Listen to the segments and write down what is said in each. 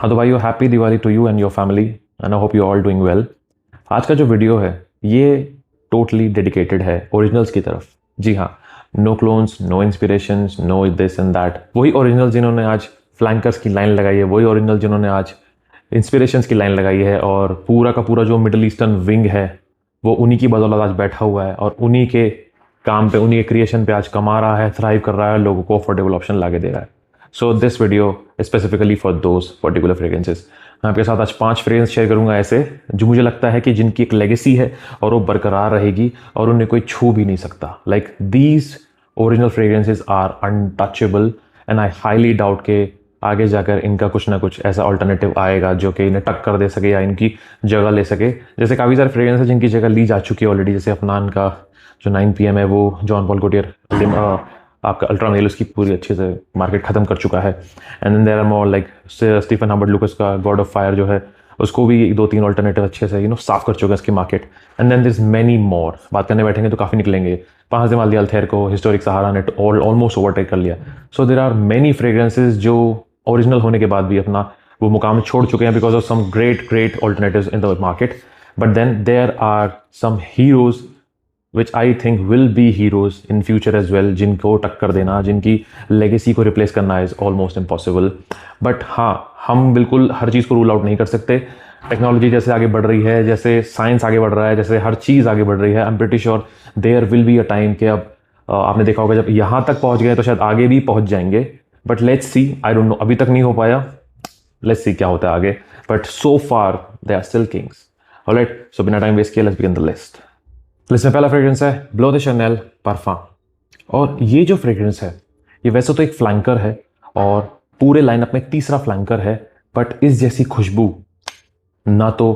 हाँ तो भाइयों, happy Diwali to you and your family and I hope you all doing well. आज का जो वीडियो है ये टोटली डेडिकेटेड है ओरिजिनल्स की तरफ। जी हाँ, no clones, no inspirations, no this and that. वही ओरिजिनल जिन्होंने आज फ्लैंकर्स की लाइन लगाई है, वही ओरिजिनल जिन्होंने आज इंस्पिरेशंस की लाइन लगाई है, और पूरा का पूरा जो मिडल ईस्टर्न विंग है वो उन्हीं की बदौलत आज बैठा हुआ है और उन्हीं के काम पे, उन्हीं के क्रिएशन पे आज कमा रहा है, थ्राइव कर रहा है, लोगों को अफोर्डेबल ऑप्शन ला के दे रहा है। So this video specifically for those particular fragrances. मैं आपके साथ आज 5 फ्रेग्रेंस शेयर करूंगा ऐसे जो मुझे लगता है कि जिनकी एक लेगेसी है और वो बरकरार रहेगी और उन्हें कोई छू भी नहीं सकता। Like these original fragrances are untouchable and I highly doubt के आगे जाकर इनका कुछ ना कुछ ऐसा ऑल्टरनेटिव आएगा जो कि इन्हें टक्कर दे सके या इनकी जगह ले सके। जैसे काफ़ी सारे फ्रेग्रेंस है जिनकी जगह ली जा चुकी है ऑलरेडी, जैसे अफनान का जो 9 PM है वो जॉन पॉल गोटियर आपका अल्ट्रा मेल उसकी पूरी अच्छे से मार्केट खत्म कर चुका है। And then there are more like Stephen Herbert Lucas का गॉड ऑफ फायर जो है उसको भी 2-3 ऑल्टरनेटिव अच्छे से साफ कर चुका है इसकी market. And then this many more, बात करने बैठेंगे तो काफ़ी निकलेंगे। पांच माल अल्थेर को हिस्टोरिक सहारा ने ऑलमोस्ट ओवरटेक कर लिया। सो देर आर मैनी फ्रेग्रेंसेज जो ओरिजिनल होने के बाद भी अपना वो मुकाम छोड़ चुके हैं because of some great alternatives in the market. But then there are some heroes which I think will be heroes in future as well, जिनको टक्कर देना, जिनकी लेगेसी को रिप्लेस करना इज ऑलमोस्ट इम्पॉसिबल। बट हाँ, हम बिल्कुल हर चीज़ को रूल आउट नहीं कर सकते। टेक्नोलॉजी जैसे आगे बढ़ रही है, जैसे साइंस आगे बढ़ रहा है, जैसे हर चीज़ आगे बढ़ रही है, I am pretty sure there will be a time कि अब आपने देखा होगा जब यहाँ तक पहुँच गए तो शायद आगे भी पहुँच जाएंगे। But let's see, I don't know, अभी तक नहीं हो पाया, लेट्स सी क्या होता है आगे। But so far they are still kings. Alright, so बिना टाइम वेस्ट किए let's begin the list. List में पहला फ्रेग्रेंस है ब्लो द शनेल पार्फम। और ये जो फ्रेग्रेंस है ये वैसे तो एक फ्लैंकर है और पूरे लाइनअप में तीसरा फ्लैंकर है, बट इस जैसी खुशबू ना तो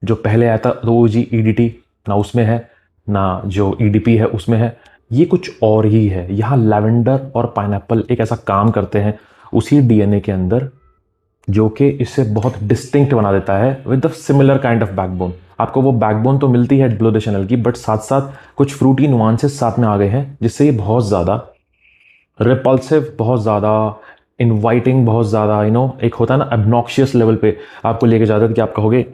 जो पहले आया था तो जी EDT ना उसमें है, ना जो EDP है उसमें है। ये कुछ और ही है। यहाँ लैवेंडर और पाइनएप्पल एक ऐसा काम करते हैं उसी DNA के अंदर जो कि इसे बहुत डिस्टिंक्ट बना देता है with the similar kind of backbone. आपको वो बैकबोन तो मिलती है ब्लो द शनेल की, बट साथ साथ कुछ फ्रूटी नुआंसेस साथ में आ गए हैं जिससे ये बहुत ज़्यादा रिपल्सिव, बहुत ज़्यादा इनवाइटिंग, बहुत ज़्यादा एक होता है ना एबनॉक्शियस लेवल पे आपको लेके जाता है कि आप कहोगे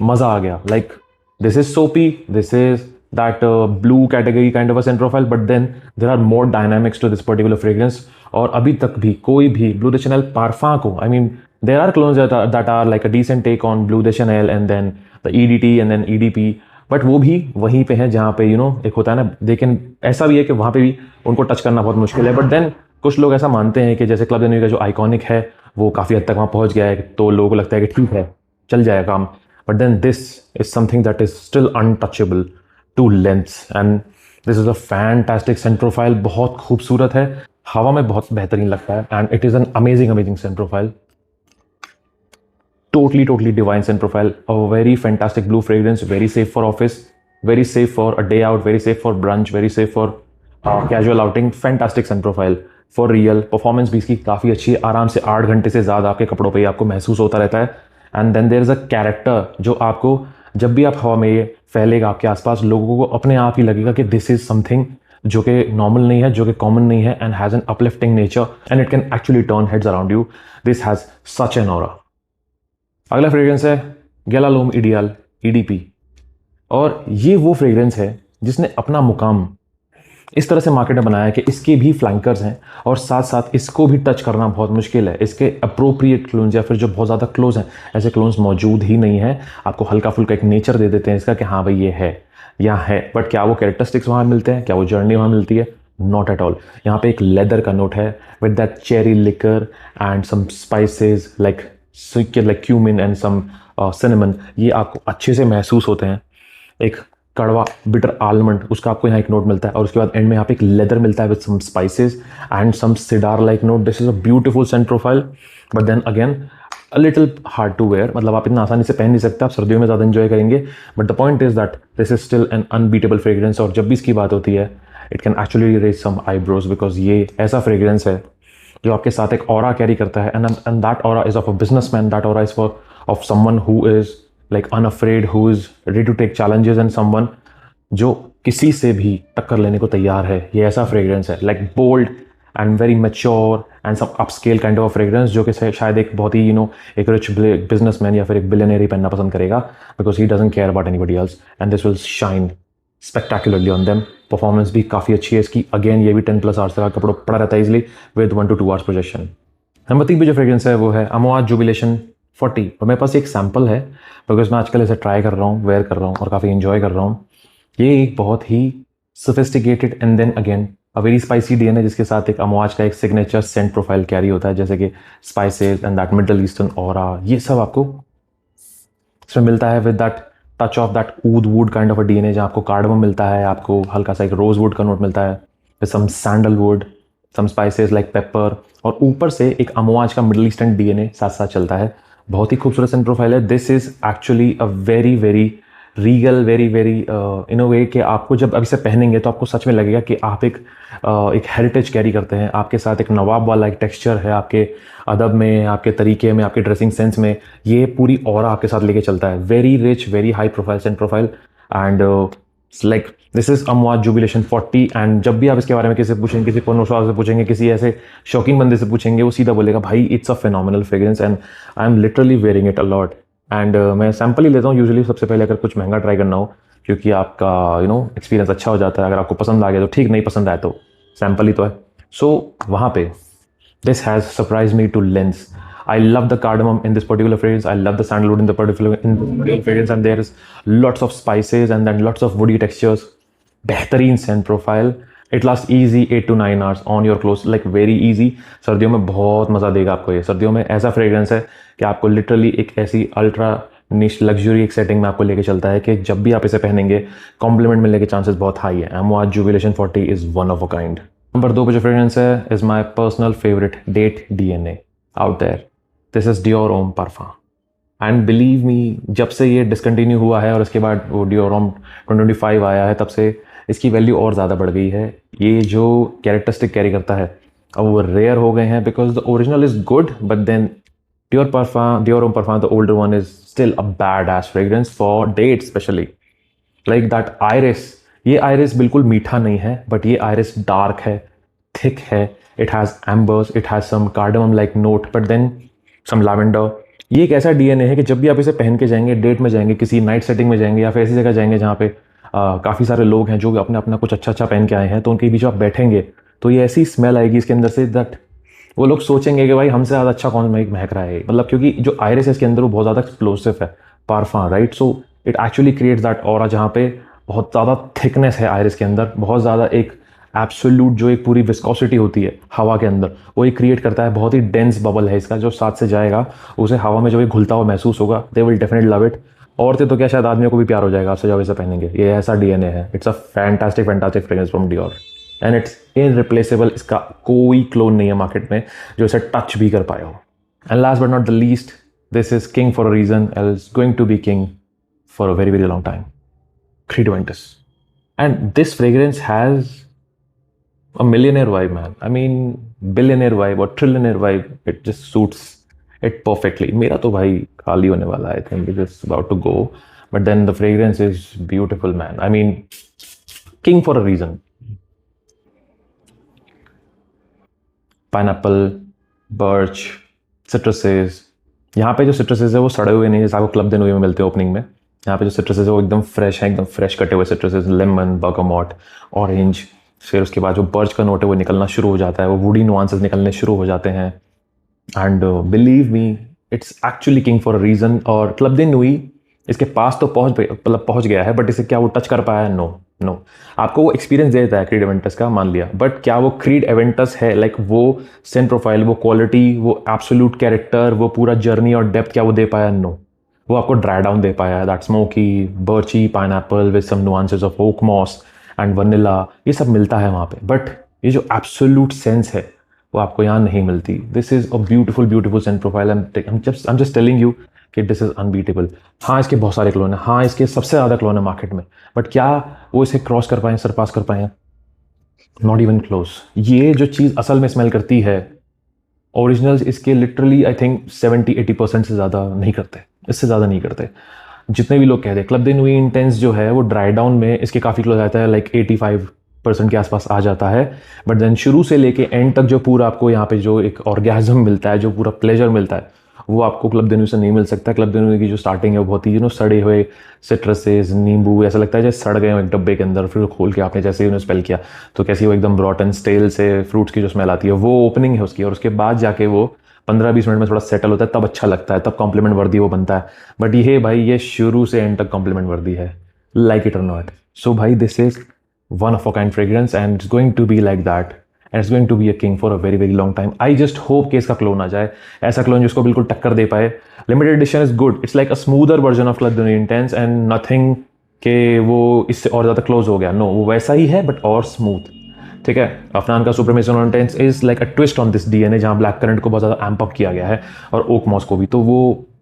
मज़ा आ गया। Like this is soapy, this is that blue category kind of a scent profile, but then there are more dynamics to this particular fragrance. और अभी तक भी कोई भी ब्लू द शनेल पार्फम को, I mean there are clones that are like a decent take on Bleu de Chanel and then the EDT and then EDP, but वो भी वहीं पे है जहाँ पे एक होता है ना, लेकिन ऐसा भी है कि वहाँ पे भी उनको टच करना बहुत मुश्किल है। बट देन कुछ लोग ऐसा मानते हैं कि जैसे क्लब दे न्यू का जो आइकॉनिक है वो काफ़ी हद तक वहाँ पहुँच गया है, तो लोगों को लगता है कि ठीक है चल जाएगा काम। But then this is something that is still untouchable to lengths and this is a fantastic scent profile. बहुत खूबसूरत है, हवा में बहुत बेहतरीन लगता है and it is an amazing scent profile. Totally divine scent profile, a very fantastic blue fragrance, very safe for office, very safe for a day out, very safe for brunch, very safe for casual outing. Fantastic scent profile for real। Performance भी इसकी काफ़ी अच्छी है, आराम से 8 घंटे से ज़्यादा आपके कपड़ों पे ही आपको महसूस होता रहता है। And then there is a character जो आपको जब भी आप हवा में ये फैलेगा आपके आसपास, लोगों को अपने आप ही लगेगा कि दिस इज समथिंग जो कि नॉर्मल नहीं है, जो कि कॉमन नहीं है, and has an uplifting nature and it can actually turn heads around you. This has such an aura. अगला फ्रेग्रेंस है गैलालोम इडियल EDP। और ये वो फ्रेग्रेंस है जिसने अपना मुकाम इस तरह से मार्केट में बनाया कि इसके भी फ्लैंकर्स हैं और साथ साथ इसको भी टच करना बहुत मुश्किल है। इसके अप्रोप्रिएट क्लोन्स या फिर जो बहुत ज़्यादा क्लोज हैं, ऐसे क्लोन्स मौजूद ही नहीं है। आपको हल्का फुल्का एक नेचर दे देते हैं इसका कि हाँ भाई ये है, यहाँ है, बट क्या वो कैरेक्टरिस्टिक्स वहाँ मिलते हैं, क्या वो जर्नी वहाँ मिलती है? Not at all. यहाँ पे एक लेदर का नोट है with that cherry liquor and some spices like cumin and some cinnamon, ये आपको अच्छे से महसूस होते हैं। एक कड़वा बिटर आलमंड उसका आपको यहाँ एक नोट मिलता है और उसके बाद एंड में यहाँ पे एक लेदर मिलता है with some spices and some cedar like note. This is a beautiful scent profile, but then again a little hard to wear. मतलब आप इतना आसानी से पहन नहीं सकते, आप सर्दियों में ज़्यादा एंजॉय करेंगे। But the point is that this is still an unbeatable fragrance. और जब भी इसकी बात होती है it can actually raise some eyebrows because ये ऐसा फ्रेग्रेंस है जो आपके साथ एक ऑरा कैरी करता है and that aura is of a businessman, that aura is for of someone who is like unafraid, who is ready to take challenges and someone जो किसी से भी टक्कर लेने को तैयार है। ये ऐसा फ्रेग्रेंस है like bold and very mature and सब अपस्केल काइंड ऑफ फ्रेग्रेंस, जो कि शायद एक बहुत ही एक रिच बिजनेसमैन या फिर एक बिलियनर ही पहनना पसंद करेगा, because he doesn't care about anybody else, and this will shine spectacularly on them. Performance भी काफ़ी अच्छी है इसकी। अगेन ये भी 10+ आवर्स तक कपड़ों पड़ा रहता है easily with 1 to 2 hours possession. Number 3 पे जो फ्रेग्रेंस है वो है अमोआज जुबिलेशन 40। और मेरे पास एक सैम्पल है, बिकॉज मैं आजकल इसे ट्राई कर रहा हूँ, वेयर कर रहा हूँ और काफ़ी इंजॉय कर रहा हूँ। ये एक बहुत ही sophisticated and then again a very spicy DNA, जिसके साथ एक अमोआज का एक सिग्नेचर सेंट प्रोफाइल कैरी होता है, जैसे कि spices and that Middle Eastern aura, ये सब आपको इसमें मिलता है with that touch of that oud wood kind of a DNA, जहाँ आपको कार्डमम मिलता है, आपको हल्का सा एक रोज वुड का नोट मिलता है with some sandalwood, some spices like pepper, और ऊपर से एक अमोआज का मिडल ईस्टर्न डीएनए साथ साथ चलता है। बहुत ही खूबसूरत सेंट प्रोफाइल है। This is actually a very very regal, very very in a way कि आपको जब अभी से पहनेंगे तो आपको सच में लगेगा कि आप एक हेरिटेज कैरी करते हैं, आपके साथ एक नवाब वाला एक टेक्सचर है, आपके अदब में, आपके तरीके में, आपके ड्रेसिंग सेंस में, ये पूरी ऑरा आपके साथ लेके चलता है। Very rich, very high profile scent profile, and like this is Amouage Jubilation 40। And जब भी आप इसके बारे में किसी से पूछेंगे, किसी पोर्नोस्टार से पूछेंगे, किसी ऐसे शौकीन बंदे से पूछेंगे, वो सीधा बोलेगा भाई it's a phenomenal fragrance and I am literally wearing it a lot. And मैं सैम्पल ही लेता हूँ यूजुअली सबसे पहले, अगर कुछ महंगा ट्राई करना हो, क्योंकि आपका एक्सपीरियंस अच्छा हो जाता है। अगर आपको पसंद आ गया तो ठीक, नहीं पसंद आया तो सैम्पल ही तो है। सो वहाँ पे this has surprised me to lens. I love the cardamom in this particular fragrance. I love the sandalwood in the particular fragrance, and there is lots of spices and then lots of woody textures. बेहतरीन scent profile. It lasts easy 8 to 9 hours on your clothes, like very easy. सर्दियों में बहुत मज़ा देगा आपको ये। सर्दियों में ऐसा फ्रेग्रेंस है कि आपको लिटरली एक ऐसी अल्ट्रा निश लग्जरी एक सेटिंग में आपको लेके चलता है कि जब भी आप इसे पहनेंगे कॉम्प्लीमेंट मिलने के चांसेस बहुत हाई है। Amouage Jubilation 40 is one of a kind. Number 2 पे जो फ्रेग्रेंस है is my personal favourite date DNA out there. This is Dior Homme Parfum, and believe me, जब से ये डिसकंटिन्यू हुआ है और उसके बाद वो डियोर होम 2025 आया है, तब से इसकी वैल्यू और ज़्यादा बढ़ गई है। ये जो कैरेक्टरिस्टिक कैरी करता है अब वो रेयर हो गए हैं, because the original is good, but then Dior Homme Parfum the older one is still a badass fragrance for date specially. Like that iris, ये आयरिस बिल्कुल मीठा नहीं है, बट ये आयरिस डार्क है, थिक है, it has ambers, it has some cardamom like note, but then some lavender. ये एक ऐसा डीएनए है कि जब भी आप इसे पहन के जाएंगे, डेट में जाएंगे, किसी नाइट सेटिंग में जाएंगे, या फिर ऐसी जगह जाएंगे जहाँ पे काफ़ी सारे लोग हैं जो अपने अपना कुछ अच्छा अच्छा पहन के आए हैं, तो उनके बीच आप बैठेंगे तो ये ऐसी स्मेल आएगी इसके अंदर से दैट वो लोग सोचेंगे कि भाई हमसे ज़्यादा अच्छा कौन महक रहा है। मतलब क्योंकि जो आयरिस है इसके अंदर वो बहुत ज़्यादा एक्सप्लोसिव है, parfum, right? So it actually creates that aura जहाँ पे बहुत ज़्यादा थिकनेस है आयरिस के अंदर, बहुत ज़्यादा एक एब्सोल्यूट जो एक पूरी विस्कोसिटी होती है हवा के अंदर, वो ये क्रिएट करता है। बहुत ही डेंस बबल है इसका, जो साथ से जाएगा उसे हवा में जो ये घुलता हुआ महसूस होगा, they will definitely love it. औरतें तो क्या, शायद आदमियों को भी प्यार हो जाएगा आपसे जब इसे पहनेंगे। ये ऐसा डीएनए है। It's a fantastic fragrance from Dior and it's irreplaceable. इसका कोई क्लोन नहीं है मार्केट में जो इसे टच भी कर पाए हो। And last but not the least, this is king for a reason, is going to be king for a very very long time, Creed Aventus. And this fragrance has a millionaire vibe, man. I mean, billionaire vibe or trillionaire vibe. It just suits it perfectly. मेरा तो भाई खाली होने वाला है. I think it is about to go. But then the fragrance is beautiful, man. I mean, king for a reason. Pineapple, birch, citruses. यहाँ पे जो citrus है वो सड़े हुए नहीं, जैसे आपको क्लब दिन हुए में मिलते हैं ओपनिंग में। यहाँ पे जो सिट्रस है वो एकदम फ्रेश है, एकदम फ्रेश कटे हुए सिट्रस, लेमन, बर्गामोट, ऑरेंज। फिर उसके बाद जो बर्च का नोट है वो निकलना शुरू हो जाता है, वो वुडी नुआंसेस निकलने शुरू हो जाते हैं। And believe me, it's actually king for a reason. और क्लब दे नुई इसके पास तो पहुँच गया है, बट इसे क्या वो टच कर पाया है? नो। आपको वो एक्सपीरियंस दे देता है क्रीड एवेंटस का, मान लिया, बट क्या वो क्रीड एवेंटस है? लाइक वो सेंट प्रोफाइल, वो क्वालिटी, वो एब्सोल्यूट कैरेक्टर, वो पूरा जर्नी और डेप्थ क्या वो दे पाया? नो। वो आपको ड्राई डाउन दे पाया है, that smoky, birchy, pineapple with some nuances of oak moss and vanilla, ये सब मिलता है वहाँ पे। बट ये जो एब्सोल्यूट सेंस है वो आपको यहाँ नहीं मिलती। This is a beautiful scent profile. I am just telling you कि दिस इज़ अनबीटेबल। हाँ, इसके बहुत सारे क्लोन हैं, हाँ इसके सबसे ज़्यादा क्लोन है मार्केट में, बट क्या वो इसे क्रॉस कर पाए, सरपास कर पाए? Not even close. ये जो चीज़ असल में स्मेल करती है, ओरिजिनल्स इसके लिटरली आई थिंक 70-80% से ज़्यादा नहीं करते, इससे ज़्यादा नहीं करते। जितने भी लोग कहते हैं क्लब दे नुई इंटेंस जो है वो ड्राई डाउन में इसके काफ़ी क्लोज आता है, लाइक 85 50% के आसपास आ जाता है, बट देन शुरू से लेके एंड तक जो पूरा आपको यहाँ पे जो एक ऑर्गेज़म मिलता है, जो पूरा प्लेजर मिलता है, वो आपको क्लब देनुए से नहीं मिल सकता। क्लब देनुए की जो स्टार्टिंग है वो बहुत ही सड़े हुए सिट्रसेस, नींबू, ऐसा लगता है जैसे सड़ गए हो एक डब्बे के अंदर, फिर खोल के आपने जैसे ही उन्हें स्पेल किया तो कैसी वो एकदम रॉटन स्टेल से फ्रूट्स की जो स्मेल आती है, वो ओपनिंग है उसकी। और उसके बाद जाके वो 15-20 मिनट में थोड़ा सेटल होता है, तब अच्छा लगता है, तब कॉम्प्लीमेंट वर्दी वो बनता है। बट ये भाई ये शुरू से एंड तक कॉम्प्लीमेंट वर्दी है, लाइक इट और नॉट। सो भाई this is one of a kind fragrance and it's going to be like that and it's going to be a king for a very very long time. I just hope कि इसका clone आ जाए, ऐसा clone जिसको बिल्कुल टक्कर दे पाए। Limited edition is good, it's like a smoother version of Club de Nuit intense and nothing के वो इससे और ज़्यादा क्लोज हो गया, नो, वो वैसा ही है बट और स्मूथ। ठीक है, अफनान का Supremacy intense is like a twist on this DNA, जहाँ ब्लैक करंट को बहुत ज़्यादा एम्प अप किया गया है और ओक मॉस को भी, तो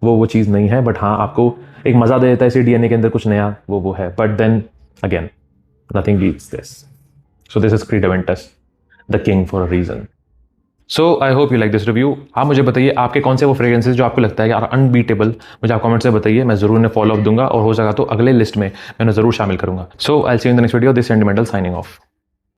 वो चीज़ नहीं है। बट हाँ, आपको एक मज़ा दे देता है इसी डीएनए के अंदर कुछ नया, वो है। But then again nothing beats this. So this is Creed Aventus, the king for a reason. So I hope you like this review. आप मुझे बताइए आपके कौन से वो फ्रेग्रेंसेज जो आपको लगता है यार अनबीटेबल, मुझे आप कमेंट से बताइए, मैं ज़रूर उन्हें फॉलो अप दूंगा और हो सका तो अगले लिस्ट में मैं उन्हें ज़रूर शामिल करूंगा। So I see you in the next video, this sentimental signing of.